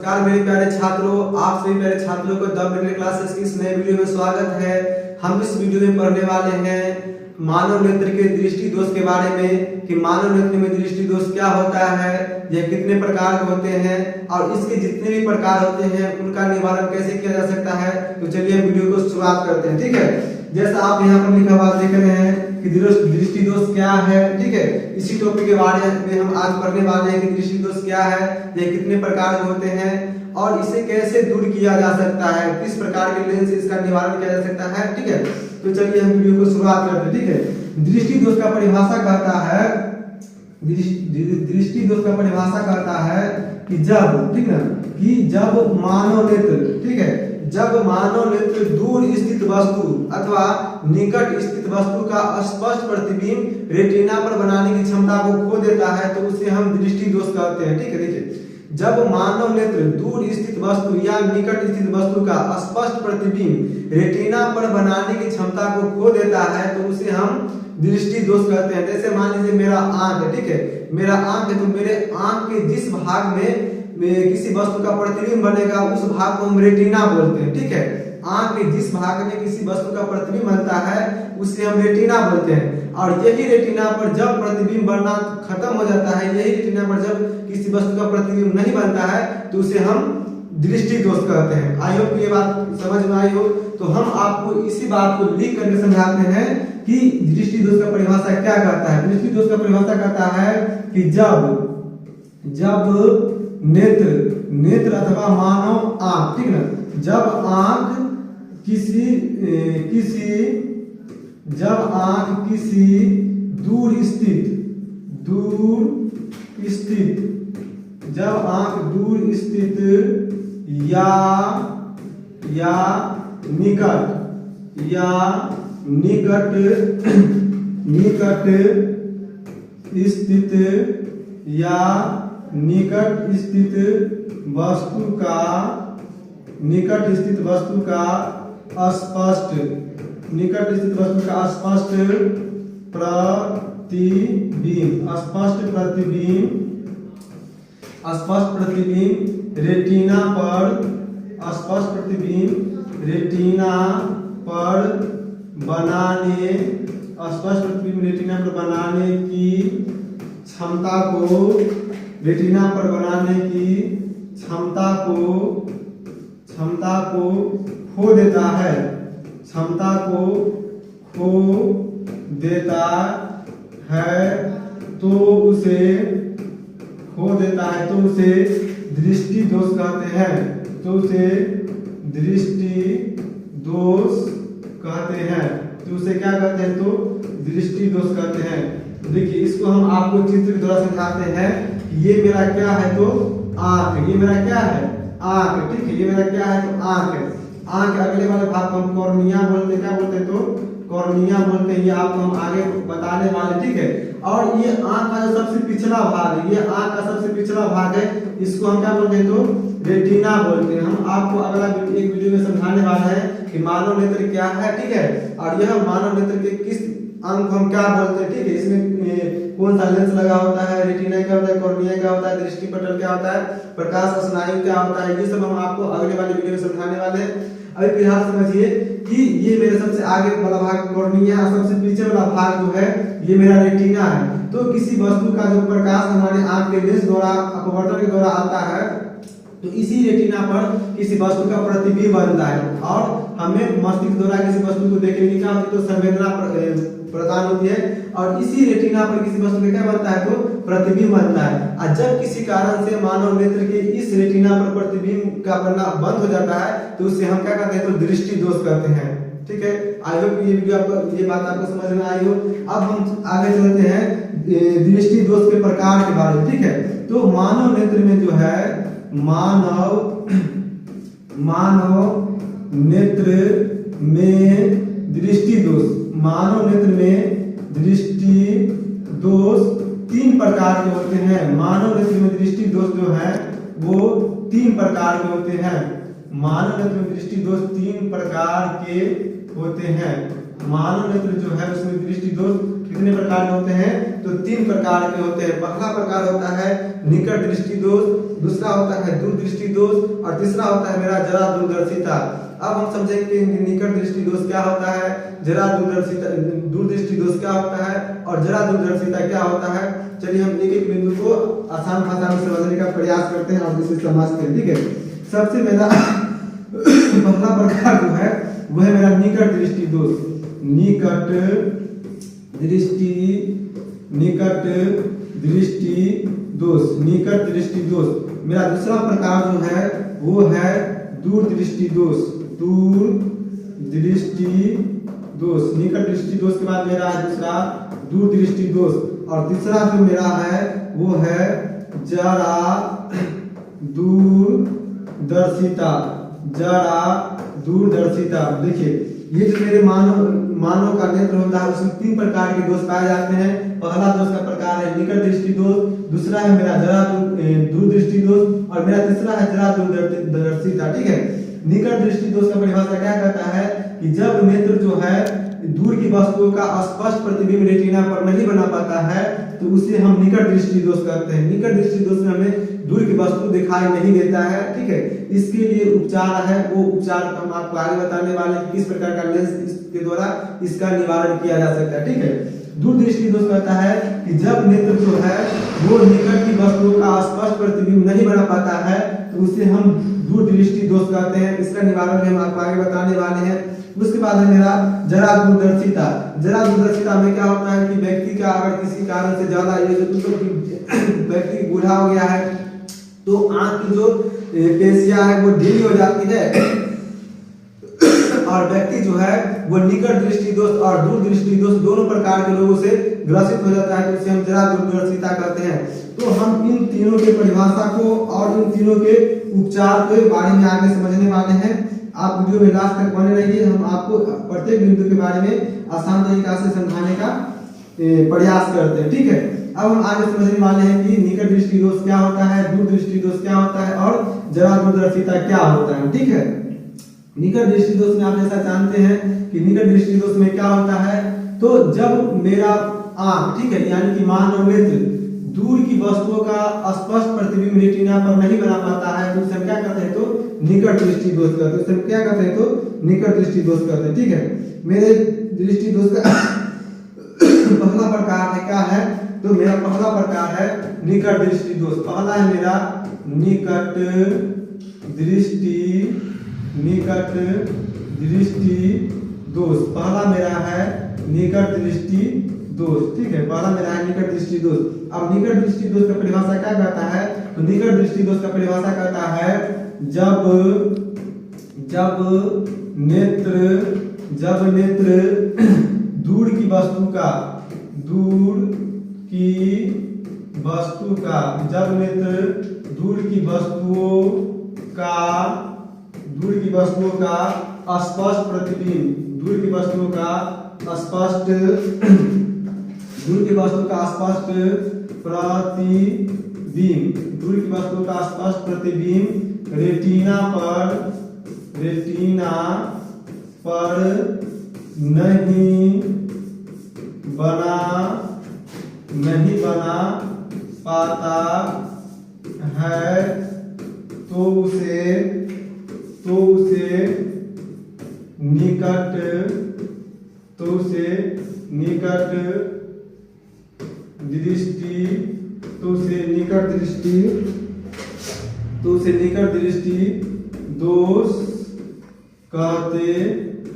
नमस्कार मेरे प्यारे छात्रों, आप सभी प्यारे छात्रों को द मेडिकल क्लासेस की इस नए वीडियो में स्वागत है। हम इस वीडियो में पढ़ने वाले हैं मानव नेत्र के दृष्टि दोष के बारे में कि मानव नेत्र में दृष्टि दोष क्या होता है, यह कितने प्रकार के होते हैं और इसके जितने भी प्रकार होते हैं उनका निवारण कैसे किया जा सकता है। तो चलिए हम वीडियो को शुरुआत करते हैं। ठीक है, जैसा आप यहाँ पर लिखा हुआ देख रहे हैं कि दृष्टि दोष क्या है। ठीक है, इसी टॉपिक के बारे में हम आज पढ़ने वाले हैं कि दृष्टि दोष क्या है, ये कितने प्रकार के होते हैं और इसे कैसे दूर किया जा सकता है, किस प्रकार के लेंस से इसका निवारण किया जा सकता है। ठीक है, तो चलिए हम वीडियो को शुरुआत करते हैं। ठीक है, दृष्टि दोष का परिभाषा कहता है दृष्टि दोष का परिभाषा कहता है कि जब, ठीक ना, कि जब मानव नेत्र, ठीक है, जब मानव नेत्र दूर स्थित वस्तु अथवा निकट स्थित वस्तु का स्पष्ट प्रतिबिंब रेटिना पर बनाने की क्षमता को खो देता है तो उसे हम दृष्टि दोष कहते हैं। ठीक है, देखिए, जब मानव नेत्र दूर स्थित वस्तु या निकट स्थित वस्तु का स्पष्ट प्रतिबिंब रेटिना पर बनाने की क्षमता को खो देता है तो उसे हम दृष्टि दोष कहते हैं। जैसे मान लीजिए मेरा आंख है, ठीक है, मेरा आंख है तो मेरे आंख के जिस भाग में किसी वस्तु का प्रतिबिंब बनेगा उस भाग को हम रेटिना बोलते हैं। ठीक है, आंख के जिस भाग में किसी वस्तु का प्रतिबिंब बनता है उसे हम रेटिना बोलते हैं। और यही रेटिना पर जब प्रतिबिंब बनना खत्म हो जाता है, यही रेटिना पर जब किसी वस्तु का प्रतिबिंब नहीं बनता है तो उसे हम दृष्टि दोष कहते हैं। आई होप ये बात समझ में आई हो। तो हम आपको इसी बात को लिख करके समझाते हैं कि दृष्टि दोष का परिभाषा क्या कहता है। दृष्टि दोष का परिभाषा कहता है कि जब नेत्र अथवा मानव आंख, ठीक ना, जब आंख किसी दूर स्थित या निकट स्थित वस्तु का स्पष्ट प्रतिबिंब रेटिना पर बनाने की क्षमता को खो देता है तो उसे दृष्टि दोष कहते हैं। तो उसे क्या कहते हैं? तो दृष्टि दोष कहते हैं। देखिए, इसको हम आपको चित्र के द्वारा समझाते हैं। ये मेरा क्या है? तो आंख। ये मेरा क्या है? आंख। ठीक है, ये मेरा क्या है? तो आंख है। आंख अगले वाले भाग को हम कॉर्निया बोलते हैं। क्या बोलते हैं? तो कॉर्निया बोलते हैं। ये आपको हम आगे बताने वाले। ठीक है, और ये आंख का जो सबसे पिछला भाग है, ये आंख का सबसे पिछला भाग है, इसको हम क्या बोलते हैं? तो रेटिना बोलते हैं। हम आपको अगला एक वीडियो में समझाने वाले हैं कि मानव नेत्र क्या है। ठीक है, और यह मानव नेत्र के किस अंग को हम क्या बोलते हैं। ठीक है, इसमें कौन सा लेंस लगा होता है, रेटिना क्या होता है, कॉर्निया क्या होता है, दृष्टि पटल क्या होता है, प्रकाश स्नायु क्या होता है, ये सब हम आपको अगले वाले वीडियो में समझाने वाले हैं। अभी फिलहाल समझिए कि ये मेरे सबसे आगे वाला भाग कॉर्निया, सबसे पीछे वाला भाग जो है ये मेरा रेटिना है। तो किसी वस्तु का जो प्रकाश हमारे आंख के लेंस द्वारा अपवर्तन के द्वारा आता है तो इसी रेटिना पर किसी वस्तु का प्रतिबिंब बनता है और हमें मस्तिष्क द्वारा किसी वस्तु को देखने की क्या होती है? तो संवेदना प्रदान होती है और इसी रेटिना पर किसी वस्तु का क्या बनता है? तो प्रतिबिंब बनता है। और जब किसी कारण से मानव नेत्र के इस रेटिना पर प्रतिबिंब का बनना बंद हो जाता है तो उसे हम क्या कहते हैं? तो दृष्टि दोष कहते हैं। ठीक है, आई होप ये वीडियो आपको, ये बात आपको समझ में आई हो। अब हम आगे चलते हैं दृष्टि दोष के प्रकार के बारे में। ठीक है, तो मानव नेत्र में जो है मानव नेत्र में दृष्टि दोष तीन प्रकार के होते हैं। मानव नेत्र में दृष्टि दोष जो है वो तीन प्रकार के होते हैं। मानव नेत्र में दृष्टि दोष तीन प्रकार के होते हैं। मानव नेत्र जो है उसमें दृष्टि दोष कितने प्रकार के होते हैं? तो तीन प्रकार के होते हैं। पहला प्रकार होता है निकट दृष्टि दोष, दूसरा होता है दूरदृष्टि दोष और तीसरा होता है मेरा जरा दूरदर्शिता। अब हम समझेंगे कि निकट दृष्टि दोष क्या होता है, जरा दूरदर्शिता दूरदृष्टि दोष क्या होता है और जरा दूरदर्शिता क्या होता है। चलिए हम एक एक बिंदु को आसान भाषा में समझने का प्रयास करते हैं और इसे समझते हैं। ठीक है, सबसे मेरा पहला प्रकार जो है वह है मेरा निकट दृष्टि दोष। निकट दृष्टि दोष, निकट दृष्टि दोष। मेरा दूसरा प्रकार जो है वो है दूरदृष्टि दोष, दूरदृष्टि दोष। निकट दृष्टि दोष के बाद मेरा है दूसरा दूरदृष्टि दोष और तीसरा जो मेरा है वो है जरा दूरदर्शिता, जरा दूरदर्शिता। देखिए ये जो मेरे मानव का नेत्र होता है उसमें 3 प्रकार के दोष पाए जाते हैं। पहला दोष का प्रकार है निकट दृष्टि दोष, दूसरा है मेरा जरा दूरदृष्टि दोष और मेरा तीसरा है जरा दूरदर्शिता। ठीक है, निकट दृष्टि दोष का परिभाषा क्या कहता है कि जब नेत्र जो है दूर की वस्तुओं का स्पष्ट प्रतिबिंब रेटिना पर नहीं बना पाता है तो उसे हम निकट दृष्टि दोष कहते हैं। निकट दृष्टि दोष में हमें दूर की वस्तु दिखाई नहीं देता है। ठीक है, इसके लिए उपचार है, वो उपचार हम आपको आगे बताने वाले हैं कि किस प्रकार का लेंस के द्वारा इसका निवारण किया जा सकता है। ठीक है, दूरदृष्टि दोष कहता है कि जब नेत्र जो है वो निकट की वस्तुओं का स्पष्ट प्रतिबिंब नहीं बना पाता है तो उसे हम दूरदृष्टि दोष कहते हैं। इसका निवारण हम आपको आगे बताने वाले हैं। उसके बाद है मेरा जरा दूरदर्शिता। जरा दूरदर्शिता में क्या होता है कि व्यक्ति का अगर किसी कारण से ज्यादा ये जो व्यक्ति बूढ़ा हो गया है तो आंख की जो पेशियां है वो ढीली हो जाती है और व्यक्ति जो है वो निकट दृष्टि दोष और दूरदृष्टि दोष दोनों प्रकार के लोगों से ग्रसित हो जाता है तो उसे हम जरा दूरदर्शिता कहते हैं। तो हम इन तीनों के परिभाषा को और इन तीनों के उपचार के बारे में आगे समझने वाले हैं। आप वीडियो में लास्ट तक बने रहिए, हम आपको प्रत्येक बिंदु के बारे में आसान तरीका से समझाने का प्रयास करते हैं। ठीक है, अब हम आगे समझने वाले हैं कि निकट दृष्टि दोष क्या होता है, दूरदृष्टि दोष क्या होता है और जरा दूरदर्शिता क्या होता है। ठीक है, निकट दृष्टि दोष में आप जैसा जानते हैं कि निकट दृष्टि दोष में क्या होता है, तो जब मेरा आंख, ठीक है, यानी कि मानव नेत्र दूर की वस्तुओं का स्पष्ट प्रतिबिंब रेटिना पर नहीं बना पाता है तो उसे क्या कहते हैं, तो निकट दृष्टि दोष कहते हैं। उसे क्या कहते हैं, तो निकट दृष्टि दोष कहते हैं। ठीक है, मेरे दृष्टि दोष का पहला प्रकार है क्या है, तो मेरा पहला प्रकार है निकट दृष्टि दोष। पहला है मेरा निकट दृष्टि दोष। पहला मेरा है निकट दृष्टि दोष। ठीक है, पहला मेरा है निकट दृष्टि दोष। अब निकट दृष्टि दोष का परिभाषा क्या कहता है, तो निकट दृष्टि दोष का परिभाषा कहता है जब नेत्र दूर की वस्तु का जब नेत्र दूर की वस्तुओं का स्पष्ट प्रतिबिंब रेटिना पर नहीं बना पाता है तो उसे निकट दृष्टि दोष कहते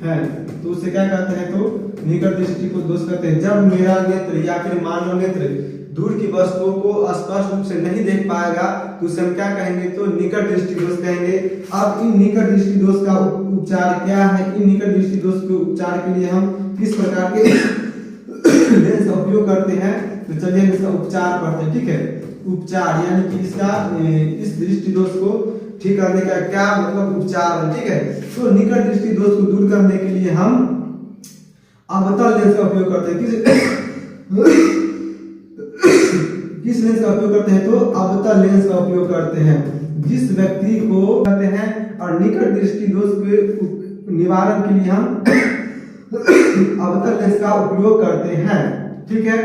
हैं। तो उसे क्या कहते हैं, तो निकट दृष्टि को दोष कहते हैं। जब मेरा नेत्र या फिर मानव नेत्र दूर की वस्तुओं को स्पष्ट रूप से नहीं देख पाएगा तो उसे हम क्या कहेंगे, तो निकट दृष्टि दोष कहेंगे। अब इन निकट दृष्टि दोष का उपचार क्या है, इन निकट दृष्टि दोष के उपचार के लिए हम किस प्रकार के लेंस का उपयोग करते हैं, तो चलिए हम इसका उपचार पढ़ते हैं। ठीक है, उपचार यानी कि इस दृष्टि दोष को ठीक करने का क्या मतलब उपचार है। ठीक है, तो निकट दृष्टि दोष को दूर करने के लिए हम अवतल लेंस का उपयोग करते हैं। किस लेंस का उपयोग करते हैं, तो अवतल लेंस का उपयोग करते हैं। जिस व्यक्ति को कहते हैं और निकट दृष्टि दोष के निवारण के लिए हम अवतल लेंस का उपयोग करते हैं। ठीक है,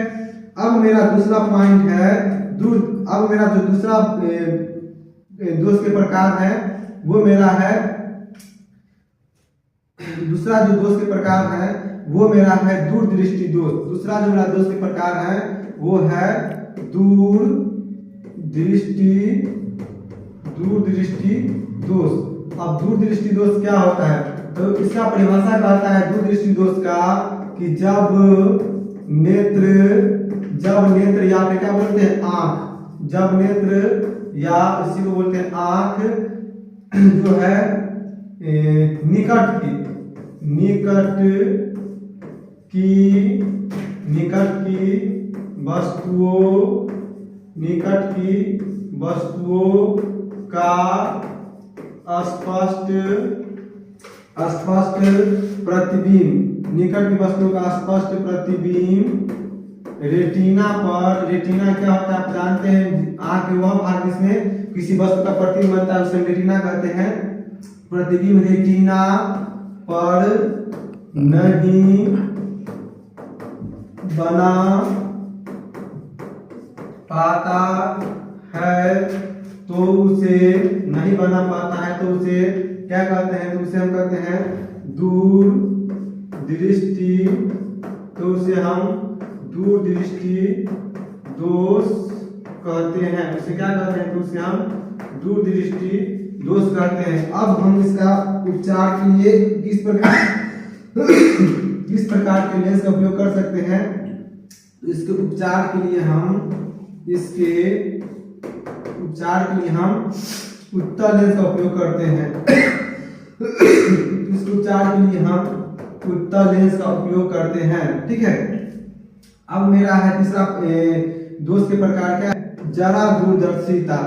अब मेरा दूसरा पॉइंट है अब मेरा जो दूसरा दोष के प्रकार है वो मेरा है, दूसरा जो दोष के प्रकार है वो मेरा है दूरदृष्टि दोष। दूसरा जो मेरा दोष के प्रकार है वो है दूरदृष्टि दोष। अब दूरदृष्टि दोष क्या होता है, तो इसका परिभाषा कहता है दूरदृष्टि दोष का कि जब नेत्र या फिर क्या बोलते हैं आंख, जब नेत्र या इसी को बोलते हैं आंख जो है निकट की वस्तुओं का स्पष्ट प्रतिबिंब, निकट की वस्तुओं का स्पष्ट प्रतिबिंब रेटिना क्या होता है आप जानते हैं, आंख के वह भाग जिसमें किसी वस्तु का प्रतिबिंब बनता है उसे रेटिना कहते हैं। प्रतिबिंब रेटिना पर नहीं बना पाता है तो उसे क्या कहते हैं, तो उसे हम कहते हैं दूरदृष्टि, तो उसे हम दूरदृष्टि दोष कहते हैं। उसे क्या कहते हैं, तो उसे हम दूरदृष्टि दोष कहते हैं। अब हम इसका उपचार के लिए किस प्रकार के लेंस का उपयोग कर सकते हैं, तो इसके उपचार के लिए हम उत्तल लेंस का उपयोग करते हैं। इसके उपचार के लिए हम उत्तल लेंस का उपयोग करते हैं, ठीक है। अब मेरा है तीसरा दोष के प्रकार क्या है, जरा दूरदर्शिता।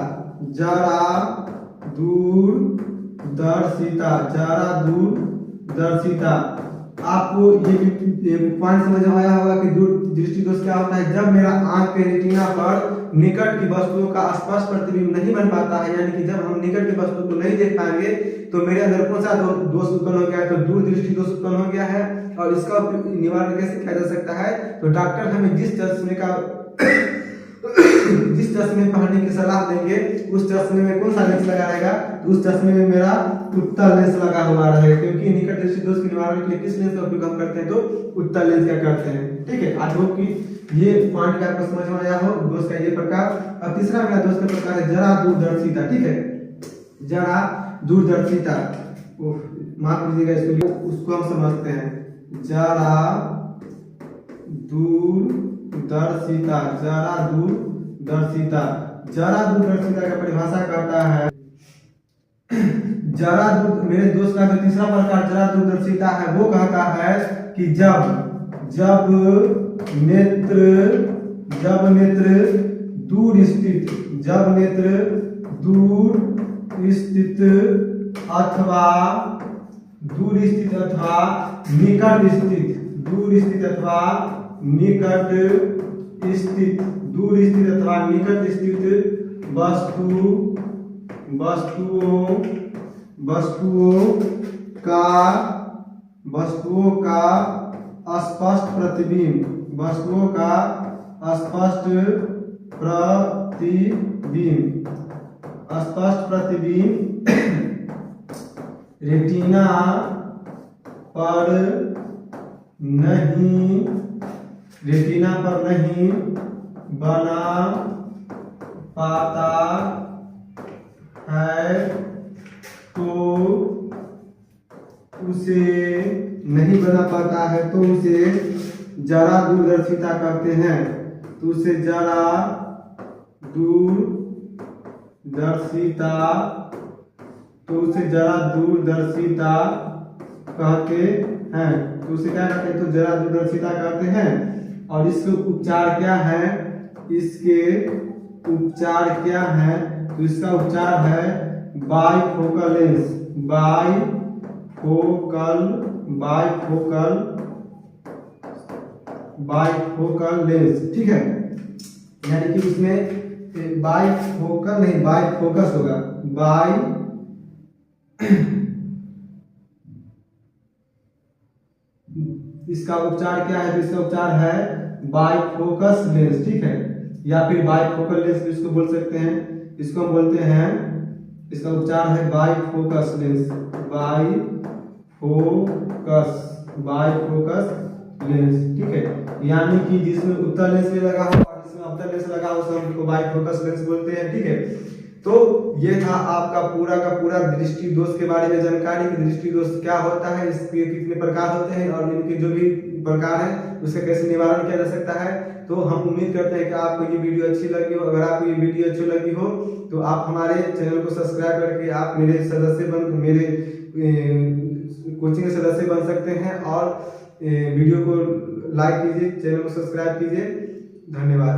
आपको ये पॉइंट समझ में आया होगा कि दूरदृष्टि दोष क्या होता है, जब मेरा आंख के रेटिना पर निकट की वस्तुओं का स्पष्ट प्रतिबिंब नहीं बन पाता है, यानी कि जब हम निकट की वस्तु को नहीं देख पाएंगे तो मेरे अंदर कौन सा दोष उत्पन्न हो गया है, तो दूरदृष्टि दोष उत्पन्न हो गया है। और इसका निवारण कैसे किया जा सकता है, तो डॉक्टर हमें जिस चश्मे पहनने की सलाह देंगे उस चश्मे में कौन सा लेंस लगा रहेगा, तो उस चश्मे में मेरा उत्तल लेंस लगा हुआ रहेगा, क्योंकि निकट दृष्टि दोष के निवारण के लिए किस लेंस का उपयोग हम करते हैं, तो उत्तल लेंस का करते हैं, ठीक है। आई होप कि ये पॉइंट का आपको समझ में आया हो दोष का ये प्रकार। अब तीसरा मेरा दोष का प्रकार है जरा दूरदर्शिता, ठीक है। जरा दूरदर्शिता, माफ कीजिएगा इसको, उसको हम समझते हैं। जरा दूरदर्शिता का परिभाषा करता है, मेरे दोस्त का जो तीसरा प्रकार जरा दूरदर्शिता है वो कहता है कि जब नेत्र दूर स्थित अथवा निकट स्थित वस्तुओं का स्पष्ट प्रतिबिंब रेटिना पर नहीं बना पाता है तो उसे जरा दूरदर्शिता कहते हैं। तो उसे जरा दूरदर्शिता कहते हैं। तो उसे क्या कहते हैं, तो जरा दूरदर्शिता कहते हैं। और इसके उपचार क्या है, तो इसका उपचार है बाइफोकल लेंस, ठीक है। यानी कि उसमें बाइफोकल नहीं बाइफोकस होगा, इसका उपचार क्या है, तो इसका उपचार है बाइफोकस लेंस, ठीक है। या फिर बाइफोकल लेंस भी इसको बोल सकते हैं। इसको हम बोलते हैं इसका उपचार है by focus lens, by focus lens, ठीक है। यानी कि जिसमें उत्तल लेंस भी लगा हो और जिसमें अवतल लेंस लगा हो उसे हमको बाई फोकस लेंस बोलते हैं, ठीक है। तो ये था आपका पूरा का पूरा दृष्टि दोष के बारे में जानकारी कि दृष्टि दोष क्या होता है, इसके कितने प्रकार होते हैं और इनके जो भी प्रकार है उसका कैसे निवारण किया जा सकता है। तो हम उम्मीद करते हैं कि आपको ये वीडियो अच्छी लगी हो। अगर आपको ये वीडियो अच्छी लगी हो तो आप हमारे चैनल को सब्सक्राइब करके आप मेरे कोचिंग के सदस्य बन सकते हैं और वीडियो को लाइक कीजिए, चैनल को सब्सक्राइब कीजिए। धन्यवाद।